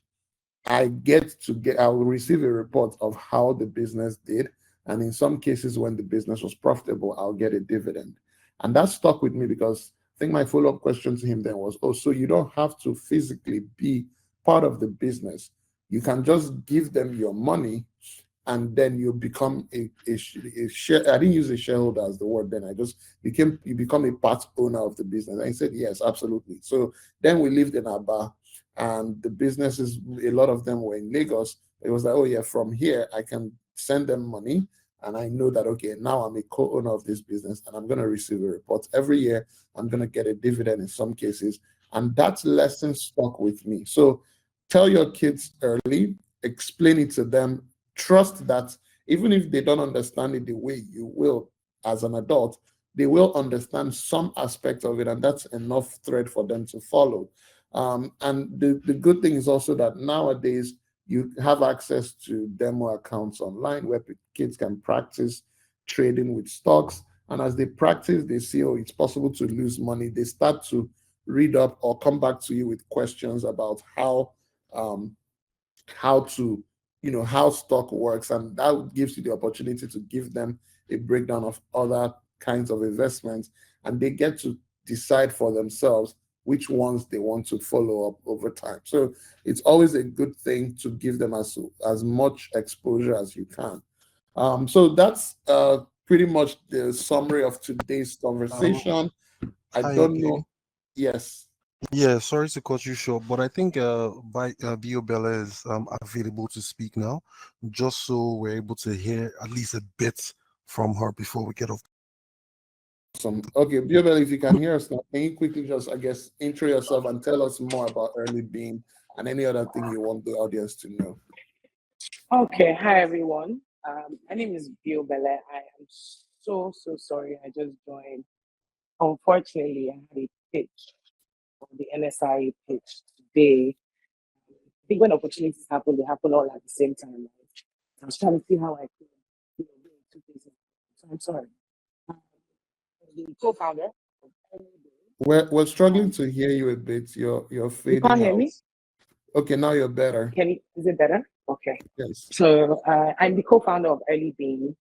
I will receive a report of how the business did. And in some cases, when the business was profitable, I'll get a dividend. And that stuck with me, because I think my follow-up question to him then was, oh, so you don't have to physically be part of the business. You can just give them your money, and then you become a share. I didn't use a shareholder as the word then. You become a part owner of the business. And he said, yes, absolutely. So then we lived in Aba, and the businesses, a lot of them were in Lagos. It was like, oh yeah, from here I can send them money, and I know that, okay, now I'm a co-owner of this business, and I'm going to receive a report every year. I'm going to get a dividend in some cases, and that lesson stuck with me. So tell your kids early, explain it to them, trust that even if they don't understand it the way you will as an adult, they will understand some aspect of it, and that's enough thread for them to follow. And the good thing is also that nowadays you have access to demo accounts online where kids can practice trading with stocks. And as they practice, they see, oh, it's possible to lose money. They start to read up or come back to you with questions about um, how to, how stock works. And that gives you the opportunity to give them a breakdown of other kinds of investments. And they get to decide for themselves which ones they want to follow up over time. So it's always a good thing to give them as much exposure as you can. So that's pretty much the summary of today's conversation. I Hi don't know. again. Yes. Yeah, sorry to cut you short, but I think Biobele is available to speak now, just so we're able to hear at least a bit from her before we get off. Awesome. Okay, Biobel, if you can hear us now, can you quickly just, I guess, intro yourself and tell us more about Early Bean and any other thing you want the audience to know? Okay, hi everyone. My name is Biobele. I am so sorry. I just joined. Unfortunately, I had a pitch on the NSI pitch today. I think when opportunities happen, they happen all at the same time. Right? I was trying to see how I could, do two things. So I'm sorry. I'm the co-founder of Biobele. We're struggling to hear you a bit. You're You fading can't hear out. me? Okay, now you're better. Is it better? Okay. Yes. So I'm the co-founder of Early Bean.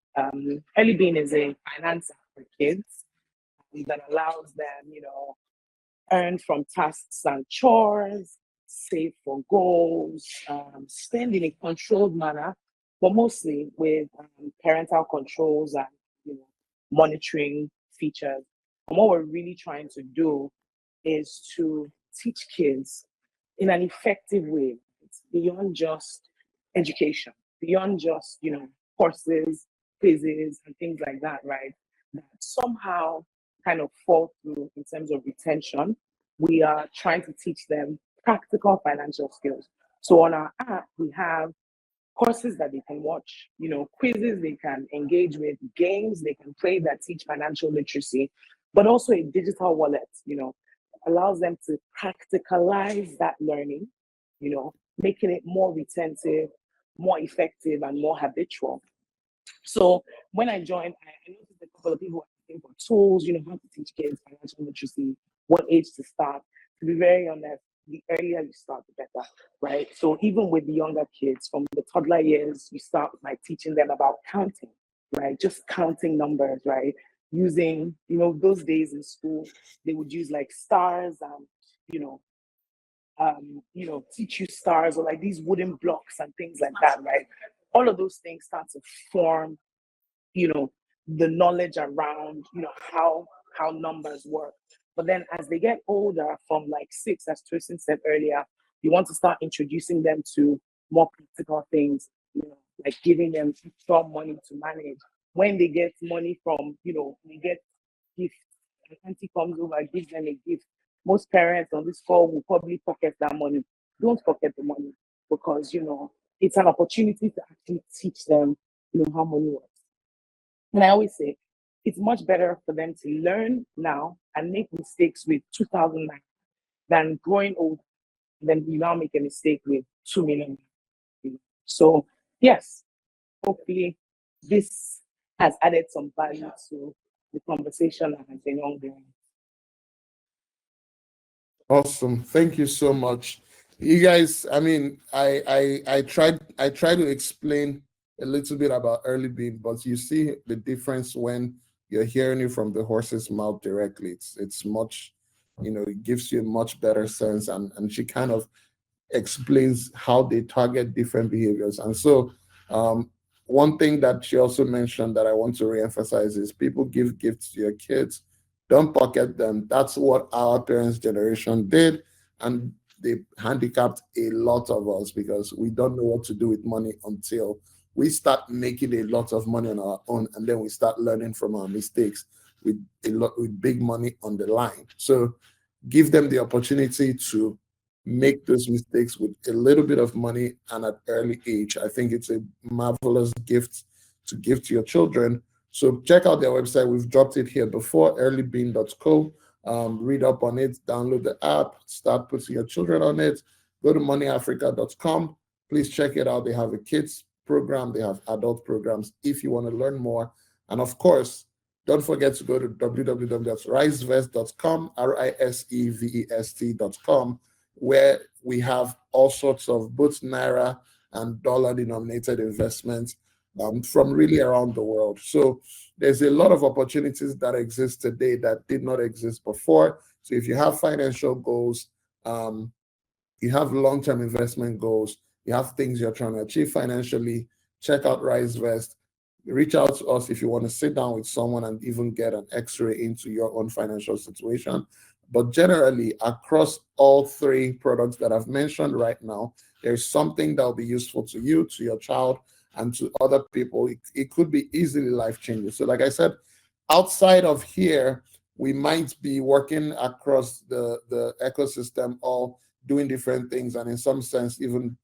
Early Bean is a finance app for kids that allows them, earn from tasks and chores, save for goals, spend in a controlled manner, but mostly with parental controls and monitoring features. And what we're really trying to do is to teach kids in an effective way. It's beyond just education, beyond just courses, quizzes, and things like that, right? That somehow kind of fall through in terms of retention. We are trying to teach them practical financial skills. So on our app, we have courses that they can watch, quizzes they can engage with, games they can play that teach financial literacy, but also a digital wallet, allows them to practicalize that learning, making it more retentive, more effective, and more habitual. So when I joined, I noticed a couple of people were asking for tools, how to teach kids financial literacy, what age to start. To be very honest, the earlier you start, the better, right? So even with the younger kids, from the toddler years, you start by teaching them about counting, right? Just counting numbers, right? Using, those days in school, they would use like stars and, teach you stars or like these wooden blocks and things like that, right? All of those things start to form the knowledge around how numbers work. But then as they get older, from like 6, as Tosin said earlier, you want to start introducing them to more practical things, like giving them extra money to manage. When they get money from, they get gifts, and auntie comes over, gives them a gift. Most parents on this call will probably pocket that money. Don't pocket the money, because it's an opportunity to actually teach them how money works. And I always say it's much better for them to learn now and make mistakes with 2009 than growing old and then you now make a mistake with 2 million. So yes, hopefully this has added some value to the conversation that has been ongoing. Awesome. Thank you so much. You guys, I mean, I tried to explain a little bit about early bean, but you see the difference when you're hearing it from the horse's mouth directly. It's much, it gives you a much better sense, and she kind of explains how they target different behaviors. And so, one thing that she also mentioned that I want to reemphasize is people give gifts to your kids, don't pocket them. That's what our parents' generation did. And they handicapped a lot of us because we don't know what to do with money until we start making a lot of money on our own, and then we start learning from our mistakes with with big money on the line. So give them the opportunity to make those mistakes with a little bit of money and at early age. I think it's a marvelous gift to give to your children. So check out their website. We've dropped it here before, earlybean.co. Read up on it, download the app, start putting your children on it. Go to moneyafrica.com. Please check it out. They have a kids program, they have adult programs if you want to learn more. And of course, don't forget to go to www.risevest.com, risevest.com, where we have all sorts of both Naira and dollar denominated investments from really around the world. So there's a lot of opportunities that exist today that did not exist before. So if you have financial goals, you have long-term investment goals, you have things you're trying to achieve financially, check out RiseVest. Reach out to us if you want to sit down with someone and even get an x-ray into your own financial situation. But generally, across all 3 products that I've mentioned right now, there's something that will be useful to you, to your child, and to other people. It could be easily life-changing. So like I said, outside of here, we might be working across the ecosystem, all doing different things, and in some sense, even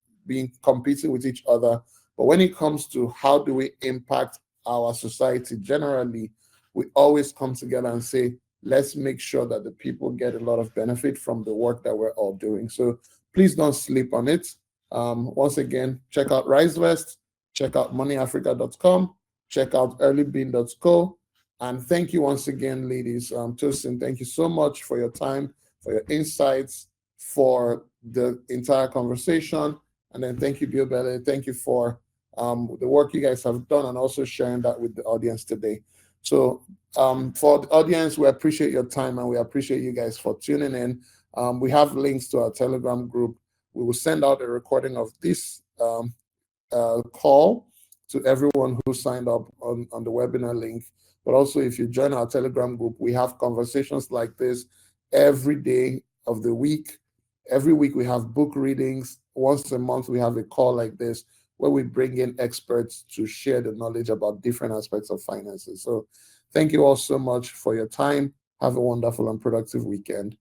competing with each other. But when it comes to how do we impact our society generally, we always come together and say, let's make sure that the people get a lot of benefit from the work that we're all doing. So please don't sleep on it. Once again, check out RiseVest, check out moneyafrica.com, check out earlybean.co, And thank you once again, ladies. Tosin, thank you so much for your time, for your insights, for the entire conversation. And then thank you, Biobele. Thank you for the work you guys have done and also sharing that with the audience today. So for the audience, we appreciate your time and we appreciate you guys for tuning in. We have links to our Telegram group. We will send out a recording of this call to everyone who signed up on the webinar link. But also, if you join our Telegram group, we have conversations like this every day of the week. Every week we have book readings. Once a month we have a call like this where we bring in experts to share the knowledge about different aspects of finances. So thank you all so much for your time. Have a wonderful and productive weekend.